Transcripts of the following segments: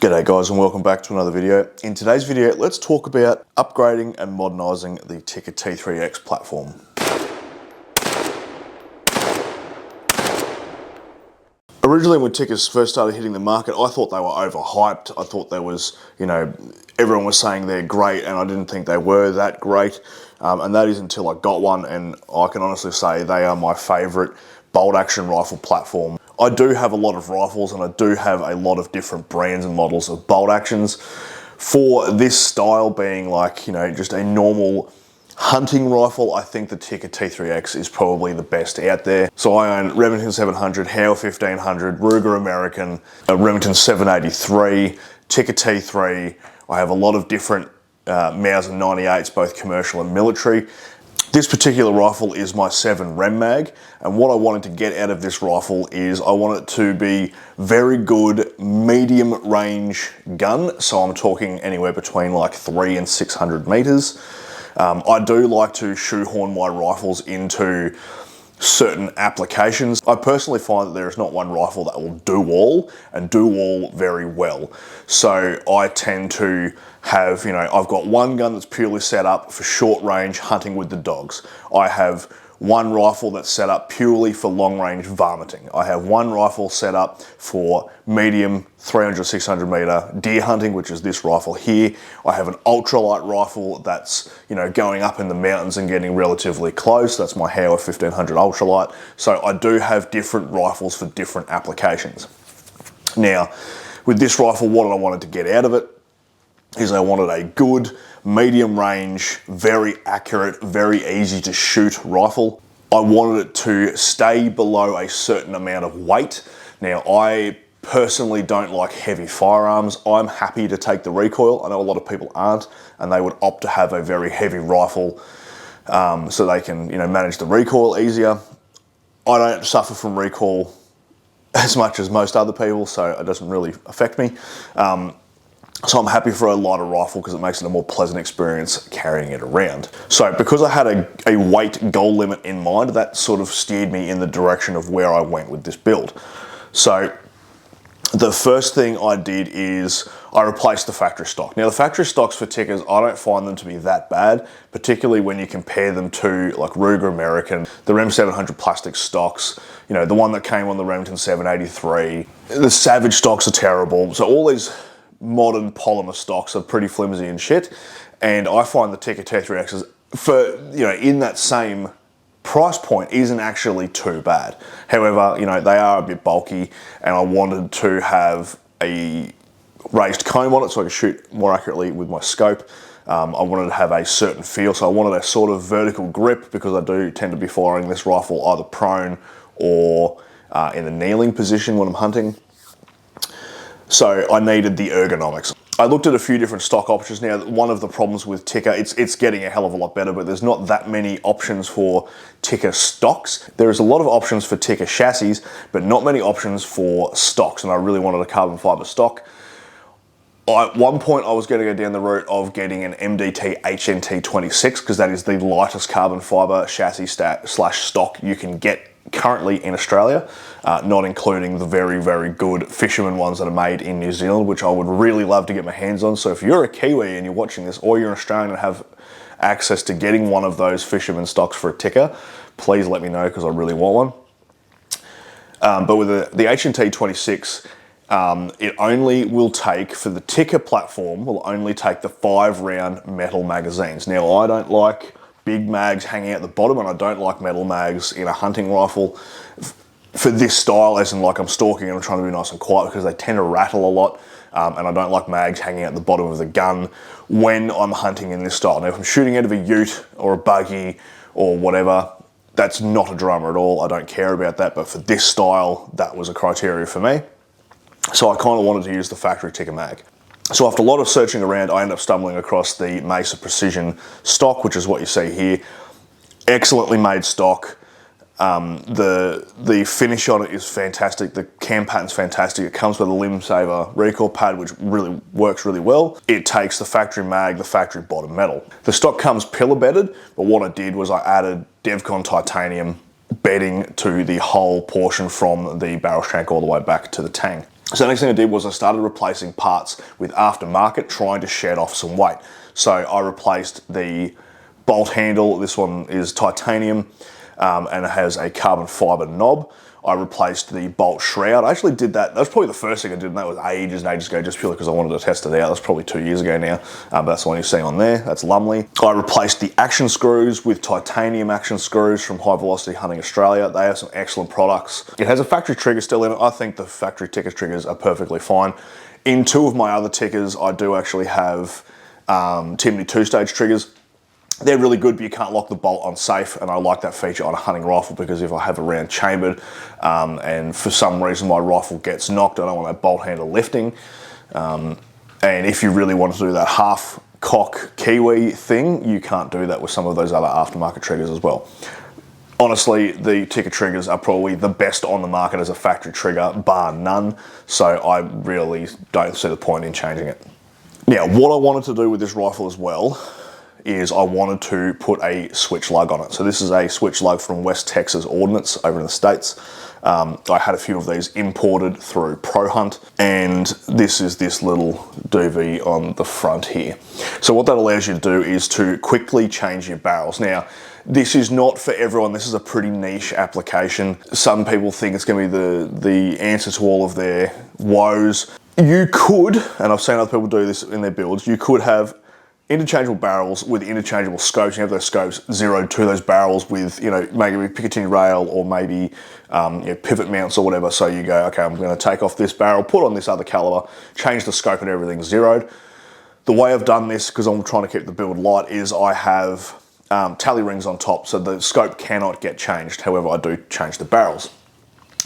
G'day guys and welcome back to another video. In today's video, let's talk about upgrading and modernising the Tikka T3X platform. Originally when Tikkas first started hitting the market, I thought they were overhyped. I thought there was, everyone was saying they're great and I didn't think they were that great. And that is until I got one, and I can honestly say they are my favourite bolt action rifle platform. I do have a lot of rifles and I do have a lot of different brands and models of bolt actions. For this style being like, just a normal hunting rifle, I think the Tikka T3X is probably the best out there. So I own Remington 700, Howe 1500, Ruger American, Remington 783, Tikka T3. I have a lot of different Mauser 98s, both commercial and military. This particular rifle is my 7 Rem Mag, and what I wanted to get out of this rifle is I want it to be very good medium range gun, so I'm talking anywhere between like 300 and 600 meters. I do like to shoehorn my rifles into certain applications. I personally find that there is not one rifle that will do all and do all very well. So I tend to have, I've got one gun that's purely set up for short range hunting with the dogs. I have one rifle that's set up purely for long range varminting. I have one rifle set up for medium 300, 600 meter deer hunting, which is this rifle here. I have an ultralight rifle that's, going up in the mountains and getting relatively close. That's my Howe 1500 ultralight. So I do have different rifles for different applications. Now, with this rifle, what I wanted to get out of it is I wanted a good, medium range, very accurate, very easy to shoot rifle. I wanted it to stay below a certain amount of weight. Now, I personally don't like heavy firearms. I'm happy to take the recoil. I know a lot of people aren't, and they would opt to have a very heavy rifle so they can, manage the recoil easier. I don't suffer from recoil as much as most other people, so it doesn't really affect me. So I'm happy for a lighter rifle because it makes it a more pleasant experience carrying it around. So because I had a weight goal limit in mind, that sort of steered me in the direction of where I went with this build. So the first thing I did is I replaced the factory stock. Now the factory stocks for Tikkas, I don't find them to be that bad, particularly when you compare them to like Ruger American, the Rem 700 plastic stocks, the one that came on the Remington 783. The Savage stocks are terrible. So all these modern polymer stocks are pretty flimsy and shit, and I find the Tikka T3X is, for in that same price point, isn't actually too bad. However, they are a bit bulky, and I wanted to have a raised comb on it so I could shoot more accurately with my scope. I wanted to have a certain feel, so I wanted a sort of vertical grip because I do tend to be firing this rifle either prone or in the kneeling position when I'm hunting. So I needed the ergonomics. I looked at a few different stock options. Now, one of the problems with Tikka, it's getting a hell of a lot better, but there's not that many options for Tikka stocks. There is a lot of options for Tikka chassis, but not many options for stocks, and I really wanted a carbon fiber stock. At one point, I was going to go down the route of getting an MDT HNT26 because that is the lightest carbon fiber chassis slash stock you can get currently in Australia, not including the very, very good fisherman ones that are made in New Zealand, which I would really love to get my hands on. So if you're a Kiwi and you're watching this, or you're an Australian and have access to getting one of those fisherman stocks for a Tikka, please let me know because I really want one. But with the HNT26, it only will take, for the Tikka platform, will only take the 5-round metal magazines. Now, I don't like big mags hanging out the bottom, and I don't like metal mags in a hunting rifle for this style, as in like I'm stalking and I'm trying to be nice and quiet, because they tend to rattle a lot, and I don't like mags hanging out the bottom of the gun when I'm hunting in this style. Now, if I'm shooting out of a ute or a buggy or whatever, that's not a drama at all. I don't care about that, but for this style, that was a criteria for me. So I kind of wanted to use the factory Tikka mag. So after a lot of searching around, I ended up stumbling across the Mesa Precision stock, which is what you see here. Excellently made stock. The finish on it is fantastic. The cam pattern's fantastic. It comes with a limb saver recoil pad, which really works really well. It takes the factory mag, the factory bottom metal. The stock comes pillar bedded, but what I did was I added Devcon titanium bedding to the whole portion from the barrel shank all the way back to the tang. So the next thing I did was I started replacing parts with aftermarket, trying to shed off some weight. So I replaced the bolt handle. This one is titanium and it has a carbon fiber knob. I replaced the bolt shroud. I actually did that. That was probably the first thing I did, and that was ages and ages ago, just purely because I wanted to test it out. That's probably 2 years ago now, but that's the one you see on there. That's Lumley. I replaced the action screws with titanium action screws from High Velocity Hunting Australia. They have some excellent products. It has a factory trigger still in it. I think the factory Tikka triggers are perfectly fine. In two of my other Tikkas, I do actually have Timney 2-stage triggers. They're really good, but you can't lock the bolt on safe, and I like that feature on a hunting rifle because if I have a round chambered and for some reason my rifle gets knocked, I don't want that bolt handle lifting. And if you really want to do that half cock Kiwi thing, you can't do that with some of those other aftermarket triggers as well. Honestly, the Tikka triggers are probably the best on the market as a factory trigger, bar none, so I really don't see the point in changing it. Now, what I wanted to do with this rifle as well is I wanted to put a switch lug on it. So this is a switch lug from West Texas Ordnance over in the States. I had a few of these imported through Pro Hunt, and this is this little doobie on the front here. So what that allows you to do is to quickly change your barrels. Now, this is not for everyone. This is a pretty niche application. Some people think it's going to be the answer to all of their woes. You could, and I've seen other people do this in their builds, you could have interchangeable barrels with interchangeable scopes. You have those scopes zeroed to those barrels with, you know, maybe Picatinny rail or maybe pivot mounts or whatever. So you go, okay, I'm going to take off this barrel, put on this other caliber, change the scope and everything zeroed. The way I've done this, because I'm trying to keep the build light, is I have tally rings on top, so the scope cannot get changed. However, I do change the barrels.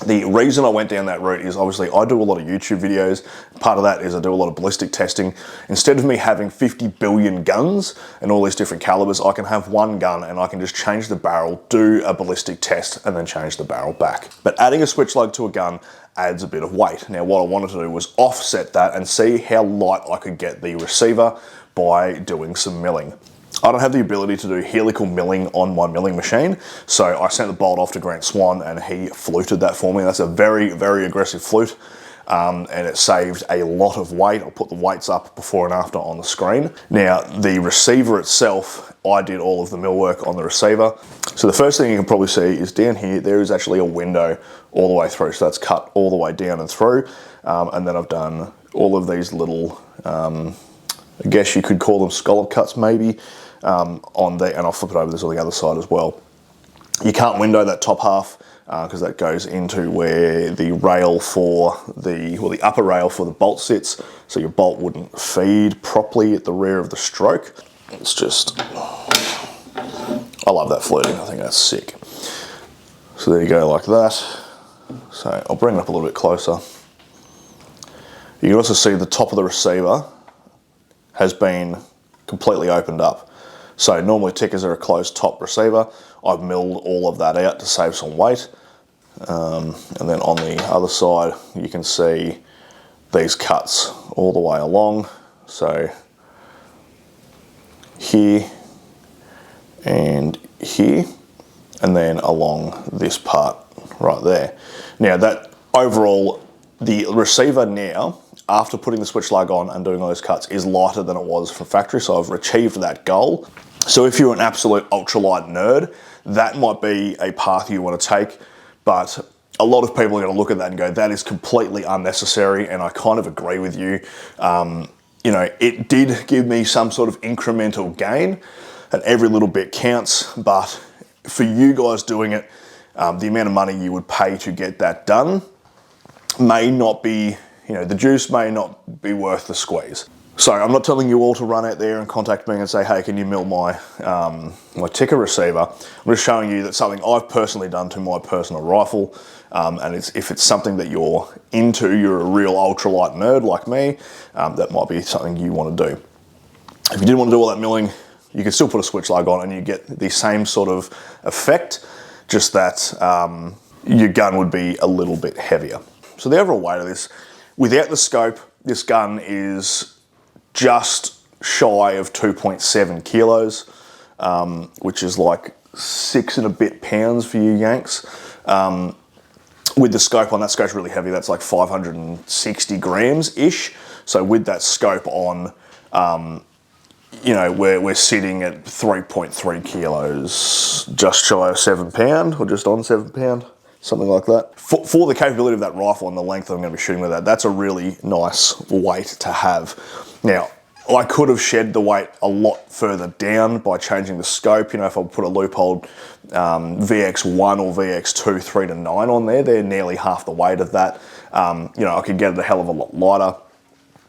The reason I went down that route is obviously I do a lot of YouTube videos. Part of that is I do a lot of ballistic testing. Instead of me having 50 billion guns and all these different calibers, I can have one gun and I can just change the barrel, do a ballistic test, and then change the barrel back. But adding a switch lug to a gun adds a bit of weight. Now, what I wanted to do was offset that and see how light I could get the receiver by doing some milling. I don't have the ability to do helical milling on my milling machine, so I sent the bolt off to Grant Swan and he fluted that for me. That's a very, very aggressive flute, and it saved a lot of weight. I'll put the weights up before and after on the screen. Now, the receiver itself, I did all of the mill work on the receiver. So the first thing you can probably see is down here, there is actually a window all the way through, so that's cut all the way down and through, and then I've done all of these little, I guess you could call them scallop cuts maybe, on there, and I'll flip it over, this on the other side as well. You can't window that top half because that goes into where the rail for the upper rail for the bolt sits, so your bolt wouldn't feed properly at the rear of the stroke. It's just, I love that fluting, I think that's sick. So there you go, like that. So I'll bring it up a little bit closer. You can also see the top of the receiver has been completely opened up. So normally Tikkas are a closed top receiver. I've milled all of that out to save some weight. And then on the other side, you can see these cuts all the way along. So here and here, and then along this part right there. Now that overall, the receiver now, after putting the switch lug on and doing all those cuts, is lighter than it was from factory, so I've achieved that goal. So if you're an absolute ultralight nerd, that might be a path you want to take, but a lot of people are going to look at that and go, that is completely unnecessary, and I kind of agree with you. You know, it did give me some sort of incremental gain, and every little bit counts, but for you guys doing it, the amount of money you would pay to get that done may not be, you know, the juice may not be worth the squeeze. So I'm not telling you all to run out there and contact me and say, hey, can you mill my my Tikka receiver? I'm just showing you that something I've personally done to my personal rifle, and if it's something that you're into, you're a real ultralight nerd like me, that might be something you want to do. If you didn't want to do all that milling, you can still put a switch lug on and you get the same sort of effect, just that your gun would be a little bit heavier. So the overall weight of this, without the scope, this gun is just shy of 2.7 kilos, which is like 6 and a bit pounds for you Yanks. With the scope on, that scope's really heavy, that's like 560 grams-ish. So with that scope on, you know, we're sitting at 3.3 kilos, just shy of 7 pound, or just on 7 pound, something like that. For the capability of that rifle and the length that I'm gonna be shooting with that, that's a really nice weight to have. Now, I could have shed the weight a lot further down by changing the scope. You know, if I put a Leupold VX1 or VX2 3 to 9 on there, they're nearly half the weight of that. You know, I could get it a hell of a lot lighter.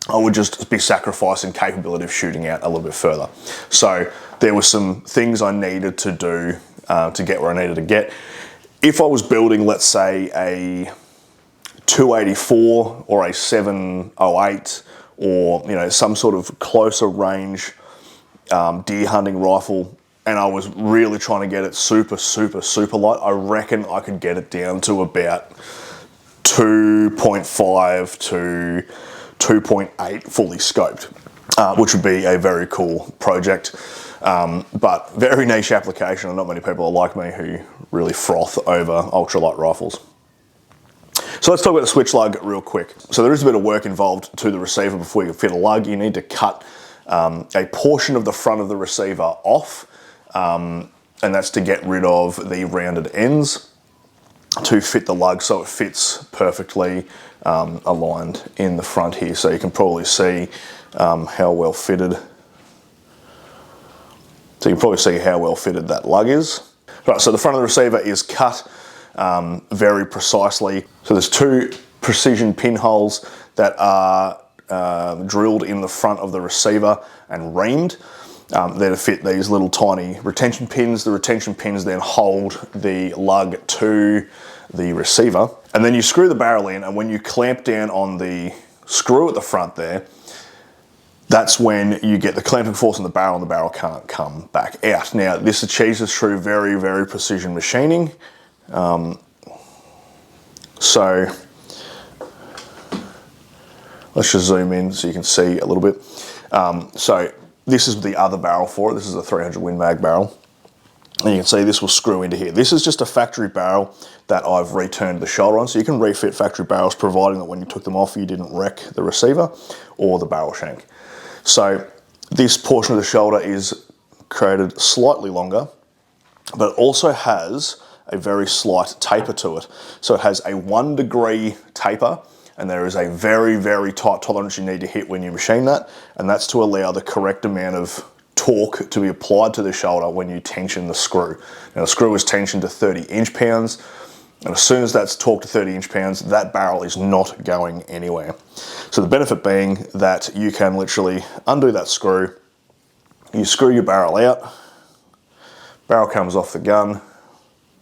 I would just be sacrificing capability of shooting out a little bit further. So there were some things I needed to do to get where I needed to get. If I was building, let's say, a 284 or a 708, or, you know, some sort of closer range deer hunting rifle, and I was really trying to get it super, super, super light, I reckon I could get it down to about 2.5 to 2.8 fully scoped, which would be a very cool project, but very niche application, and not many people are like me who really froth over ultralight rifles. So let's talk about the switch lug real quick. So there is a bit of work involved to the receiver before you can fit a lug. You need to cut a portion of the front of the receiver off, and that's to get rid of the rounded ends to fit the lug so it fits perfectly aligned in the front here. So you can probably see how well fitted. So you can probably see how well fitted that lug is. Right, so the front of the receiver is cut very precisely. So there's 2 precision pinholes that are drilled in the front of the receiver and reamed. They're to fit these little tiny retention pins. The retention pins then hold the lug to the receiver. And then you screw the barrel in, and when you clamp down on the screw at the front there, that's when you get the clamping force on the barrel, and the barrel can't come back out. Now, this achieves this through very, very precision machining. So let's just zoom in so you can see a little bit. So this is the other barrel for it. This is a 300 Win Mag barrel. And you can see this will screw into here. This is just a factory barrel that I've returned the shoulder on. So you can refit factory barrels, providing that when you took them off, you didn't wreck the receiver or the barrel shank. So this portion of the shoulder is created slightly longer, but it also has a very slight taper to it. So it has a 1 degree taper, and there is a very, very tight tolerance you need to hit when you machine that, and that's to allow the correct amount of torque to be applied to the shoulder when you tension the screw. Now the screw is tensioned to 30 inch-pounds, and as soon as that's torqued to 30 inch-pounds, that barrel is not going anywhere. So the benefit being that you can literally undo that screw, you screw your barrel out, barrel comes off the gun,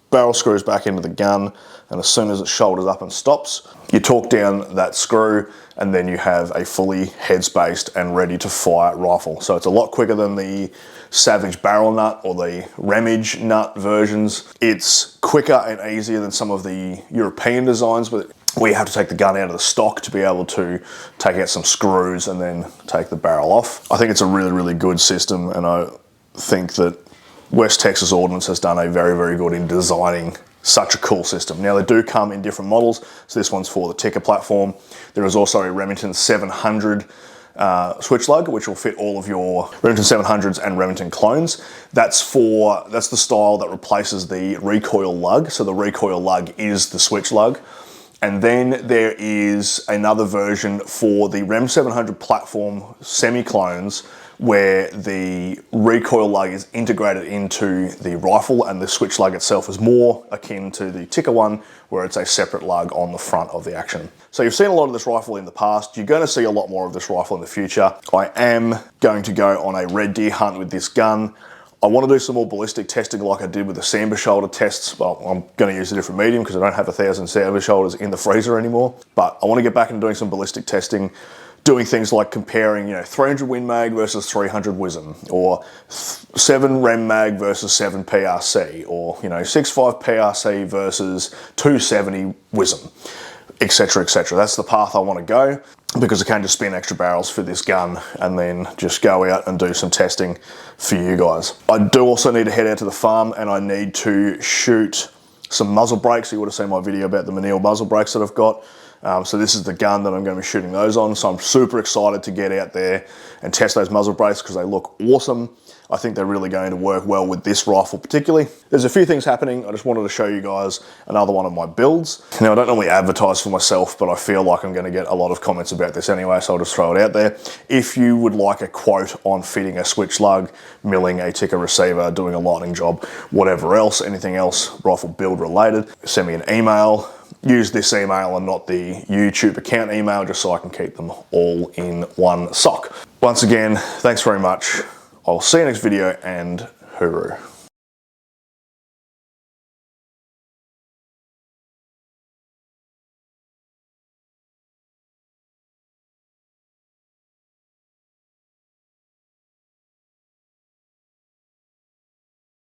barrel screws back into the gun, and as soon as it shoulders up and stops, you torque down that screw, and then you have a fully head-spaced and ready to fire rifle. So it's a lot quicker than the Savage barrel nut or the Ramage nut versions. It's quicker and easier than some of the European designs, where you have to take the gun out of the stock to be able to take out some screws and then take the barrel off. I think it's a really, really good system, and I think that West Texas Ordnance has done a very, very good in designing such a cool system. Now they do come in different models. So this one's for the Tikka platform. There is also a Remington 700 switch lug, which will fit all of your Remington 700s and Remington clones. That's the style that replaces the recoil lug. So the recoil lug is the switch lug. And then there is another version for the Rem 700 platform semi-clones, where the recoil lug is integrated into the rifle, and the switch lug itself is more akin to the Tikka one, where it's a separate lug on the front of the action. So you've seen a lot of this rifle in the past. You're going to see a lot more of this rifle in the future. I am going to go on a red deer hunt with this gun. I want to do some more ballistic testing like I did with the Samba shoulder tests. Well, I'm going to use a different medium because I don't have 1,000 Samba shoulders in the freezer anymore. But I want to get back into doing some ballistic testing, doing things like comparing, 300 Win Mag versus 300 WSM, or 7 Rem Mag versus 7 PRC, or 6.5 PRC versus 270 WSM, etc., etc. That's the path I want to go. because I can just spin extra barrels for this gun and then just go out and do some testing for you guys. I do also need to head out to the farm and I need to shoot some muzzle brakes. You would have seen my video about the MILLED muzzle brakes that I've got. So this is the gun that I'm going to be shooting those on. So I'm super excited to get out there and test those muzzle brakes because they look awesome. I think they're really going to work well with this rifle particularly. There's a few things happening. I just wanted to show you guys another one of my builds. Now I don't normally advertise for myself, but I feel like I'm going to get a lot of comments about this anyway, so I'll just throw it out there. If you would like a quote on fitting a switch lug, milling a Tikka receiver, doing a lightning job, whatever else, anything else rifle build related, send me an email. Use this email and not the YouTube account email just so I can keep them all in one sock. Once again, thanks very much. I'll see you next video and hooroo.